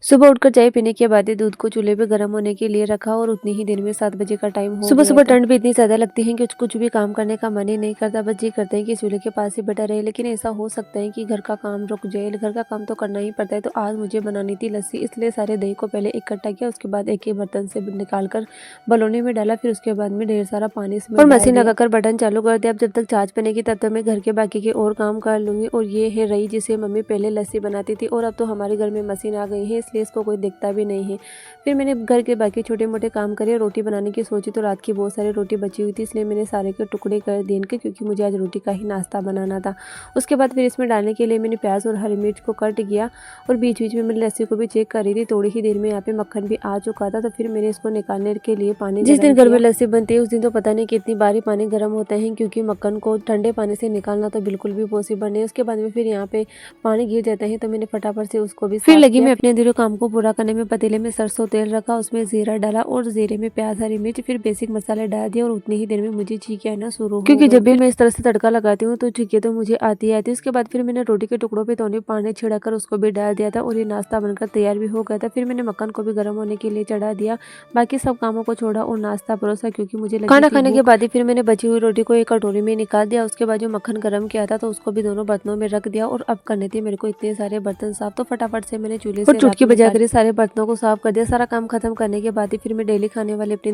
सुबह उठकर चाय पीने के बाद ही दूध को चूल्हे पे गर्म होने के लिए रखा और उतनी ही देर में 7 बजे का टाइम हो सुबह सुबह ठंड भी इतनी ज़्यादा लगती है कि कुछ भी काम करने का मन ही नहीं करता, बस जी करते हैं कि चूल्हे के पास ही बैठा रहे। लेकिन ऐसा हो सकता है कि घर का काम रुक जाए, घर का काम तो करना ही पड़ता है। तो आज मुझे बनानी थी लस्सी, इसलिए सारे दही को पहले इकट्ठा किया, उसके बाद एक ही बर्तन से निकाल कर बलौने में डाला, फिर उसके बाद में ढेर सारा पानी इसमें और मशीन लगाकर बटन चालू कर दिया। अब जब तक छाछ बनेगी तब तक मैं घर के बाकी के और काम कर लूंगी। और ये है रही जिसे मम्मी पहले लस्सी बनाती थी, और अब तो हमारे घर में मशीन आ गई है, इसलिए इसको कोई दिखता भी नहीं है। फिर मैंने घर के बाकी छोटे मोटे काम करे, रोटी बनाने की सोची तो रात की बहुत सारी रोटी बची हुई थी, इसलिए मैंने सारे के टुकड़े कर दिए इनके, क्योंकि मुझे आज रोटी का ही नाश्ता बनाना था। उसके बाद फिर इसमें डालने के लिए मैंने प्याज और हरी मिर्च को कट किया, और बीच बीच में मैंने लस्सी को भी चेक कर रही थी। थोड़ी ही देर में यहाँ पे मक्खन भी आ चुका था, तो फिर मैंने इसको निकालने के लिए पानी, जिस दिन घर में लस्सी बनती है उस दिन तो पता नहीं कितनी बारी पानी गर्म होता है, क्योंकि मक्खन को ठंडे पानी से निकालना तो बिल्कुल भी पॉसिबल नहीं है। उसके बाद में फिर यहाँ पे पानी गिर जाता है, तो मैंने फटाफट से उसको भी फिर लगी मैं अपने अधूरे काम को पूरा करने में। पतीले में सरसों तेल रखा, उसमें जीरा डाला और जीरे में प्याज हरी मिर्च फिर बेसिक मसाले डाल दिए, और उतनी ही देर में मुझे छींके आना शुरू हो गई, क्योंकि जब भी मैं इस तरह से तड़का लगाती हूँ तो छींके तो मुझे आती है। उसके बाद फिर मैंने रोटी के टुकड़ों पे तोने पानी छिड़कर उसको भी डाल दिया था, और ये नाश्ता बनकर तैयार भी हो गया था। फिर मैंने मक्खन को भी गर्म होने के लिए चढ़ा दिया, बाकी सब कामों को छोड़ा और नाश्ता परोसा, क्योंकि मुझे खाना खाने के बाद ही फिर मैंने बची हुई रोटी को एक कटोरी में निकाल दिया। उसके बाद जो मक्खन गर्म किया था तो उसको भी दोनों बर्तनों में रख दिया, और अब करने थे मेरे को इतने सारे बर्तन साफ, तो फटाफट से मैंने चूल्हे से चुटकी बजाकर सारे बर्तनों को साफ कर दिया। सारा काम खत्म करने के बाद ही फिर मैं डेली खाने वाले अपने